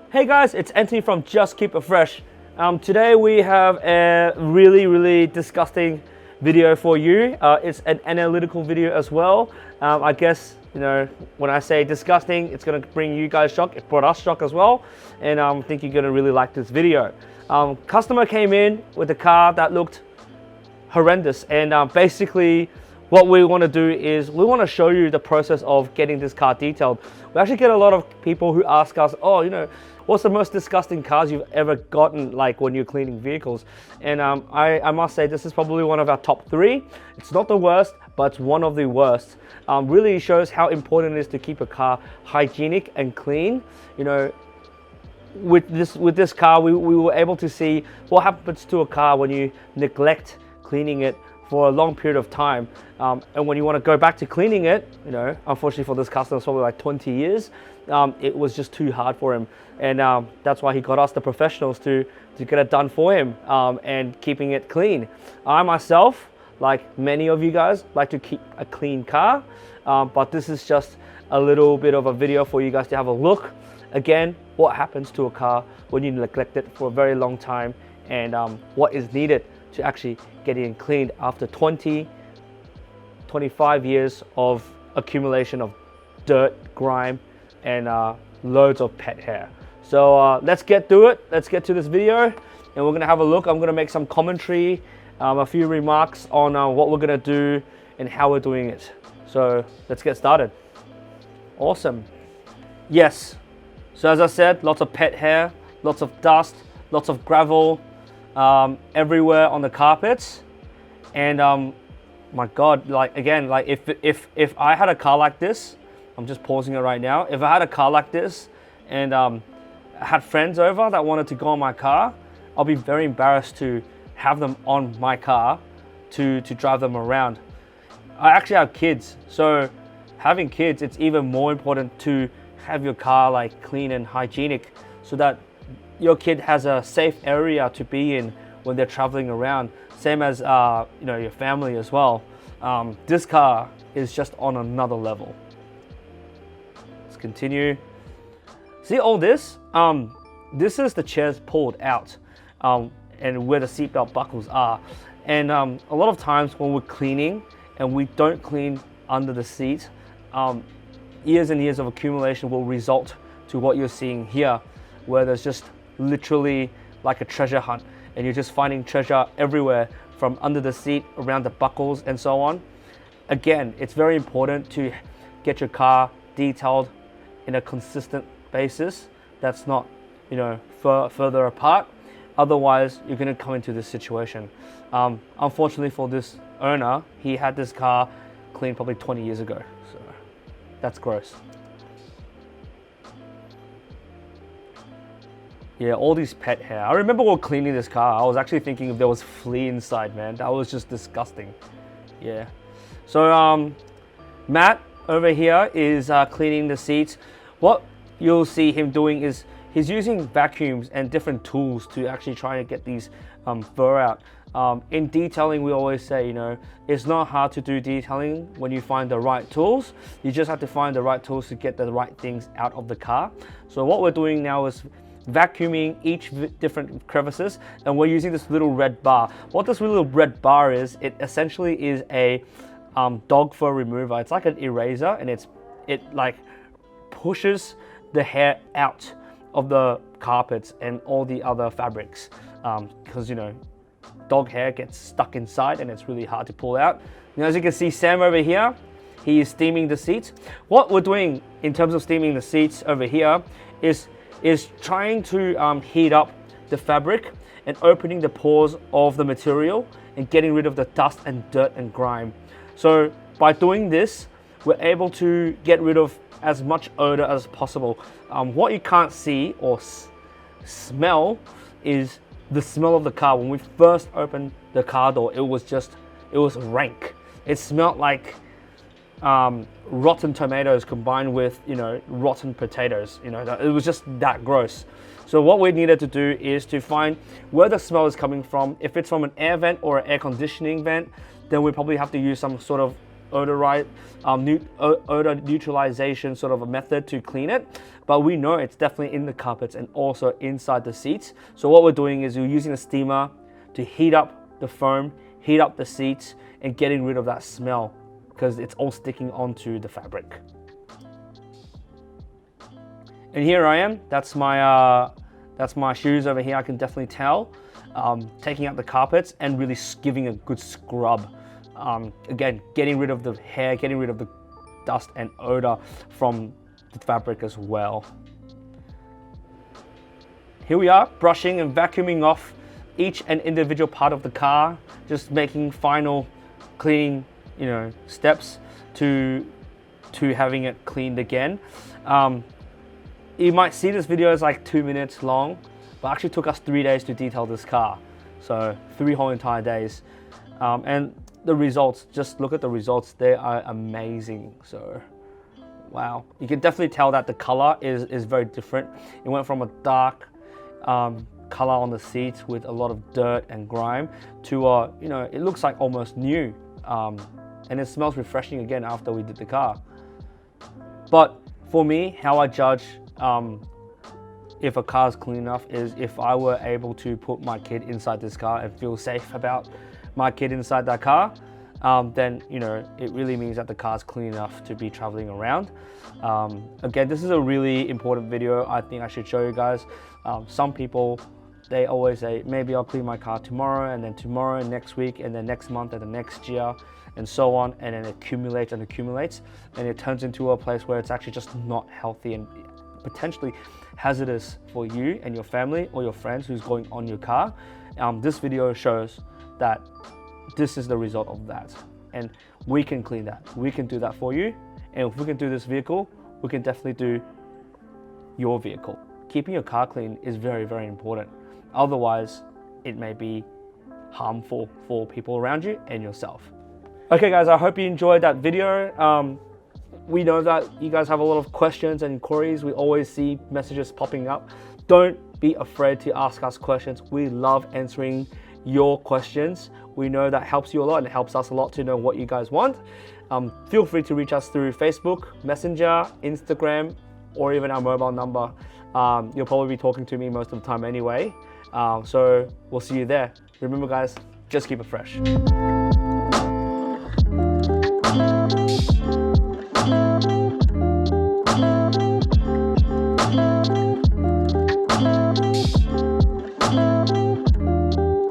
Hey guys, it's Anthony from Just Keep It Fresh. Today we have a really disgusting video for you. It's an analytical video as well. I guess, you know, when I say disgusting, it's gonna bring you guys shock. It brought us shock as well. And I think you're gonna really like this video. Customer came in with a car that looked horrendous, and basically what we want to do is we want to show you the process of getting this car detailed. We actually get a lot of people who ask us, oh, you know, what's the most disgusting cars you've ever gotten, like when you're cleaning vehicles? And I must say this is probably one of our top 3. It's not the worst, but it's one of the worst. Really shows how important it is to keep a car hygienic and clean. You know, with this car, we were able to see what happens to a car when you neglect cleaning it for a long period of time, and when you want to go back to cleaning it, you know, unfortunately for this customer, it's probably like 20 years, it was just too hard for him, and that's why he got us, the professionals, to get it done for him, and keeping it clean. I myself, like many of you guys, like to keep a clean car, but this is just a little bit of a video for you guys to have a look. Again, what happens to a car when you neglect it for a very long time, and what is needed to actually get it cleaned after 20, 25 years of accumulation of dirt, grime, and loads of pet hair. So let's get to it. Let's get to this video, and we're gonna have a look. I'm gonna make some commentary, a few remarks on what we're gonna do and how we're doing it. So let's get started. Awesome. Yes. So as I said, lots of pet hair, lots of dust, lots of gravel, everywhere on the carpets. And my god, like again, like if I had a car like this, I'm just pausing it right now, if I had a car like this and had friends over that wanted to go on my car, I'll be very embarrassed to have them on my car to drive them around. I actually have kids, so having kids, it's even more important to have your car like clean and hygienic, so that your kid has a safe area to be in when they're traveling around. Same as you know, your family as well. This car is just on another level. Let's continue. See all this? This is the chairs pulled out, and where the seatbelt buckles are. And a lot of times when we're cleaning and we don't clean under the seat, years and years of accumulation will result to what you're seeing here, where there's just literally like a treasure hunt, and you're just finding treasure everywhere, from under the seat, around the buckles, and so on. Again, it's very important to get your car detailed in a consistent basis that's not, you know, further apart. Otherwise, you're going to come into this situation. Unfortunately for this owner, he had this car cleaned probably 20 years ago, so that's gross. Yeah, all these pet hair. I remember while cleaning this car, I was actually thinking if there was flea inside, man. That was just disgusting. Yeah. So Matt over here is cleaning the seats. What you'll see him doing is he's using vacuums and different tools to actually try to get these fur out. In detailing, we always say, you know, it's not hard to do detailing when you find the right tools. You just have to find the right tools to get the right things out of the car. So what we're doing now is vacuuming each different crevices, and we're using this little red bar. What this little red bar is, it essentially is a dog fur remover. It's like an eraser, and it like pushes the hair out of the carpets and all the other fabrics, because you know, dog hair gets stuck inside and it's really hard to pull out. Now, as you can see, Sam over here, he is steaming the seats. What we're doing in terms of steaming the seats over here is trying to heat up the fabric and opening the pores of the material and getting rid of the dust and dirt and grime. So by doing this, we're able to get rid of as much odor as possible. What you can't see or smell is the smell of the car. When we first opened the car door, it was rank. It smelled like rotten tomatoes combined with, you know, rotten potatoes. You know, it was just that gross. So what we needed to do is to find where the smell is coming from. If it's from an air vent or an air conditioning vent, then we probably have to use some sort of odor neutralization sort of a method to clean it, but we know it's definitely in the carpets and also inside the seats. So what we're doing is we're using a steamer to heat up the foam, heat up the seats, and getting rid of that smell because it's all sticking onto the fabric. And here I am. That's my shoes over here. I can definitely tell. Taking out the carpets and really giving a good scrub. Again, getting rid of the hair, getting rid of the dust and odor from the fabric as well. Here we are, brushing and vacuuming off each and individual part of the car, just making final cleaning, steps to having it cleaned again. You might see this video is like 2 minutes long, but actually took us 3 days to detail this car. So 3 whole entire days. And the results, just look at the results, they are amazing. So wow, you can definitely tell that the color is very different. It went from a dark color on the seats with a lot of dirt and grime to it looks like almost new, and it smells refreshing again after we did the car. But for me, how I judge if a car is clean enough is if I were able to put my kid inside this car and feel safe about my kid inside that car, then it really means that the car's clean enough to be traveling around. Again, this is a really important video. I think I should show you guys. Some people, they always say, maybe I'll clean my car tomorrow, and then tomorrow, and next week, and then next month, and the next year, and so on, and then it accumulates and accumulates, and it turns into a place where it's actually just not healthy and potentially hazardous for you and your family or your friends who's going on your car. This video shows that this is the result of that, and we can clean that. We can do that for you, and if we can do this vehicle, we can definitely do your vehicle. Keeping your car clean is very, very important. Otherwise, it may be harmful for people around you and yourself. Okay guys, I hope you enjoyed that video. We know that you guys have a lot of questions and inquiries. We always see messages popping up. Don't be afraid to ask us questions. We love answering your questions. We know that helps you a lot and it helps us a lot to know what you guys want. Feel free to reach us through Facebook, Messenger, Instagram, or even our mobile number. You'll probably be talking to me most of the time anyway. So we'll see you there. Remember guys, just keep it fresh.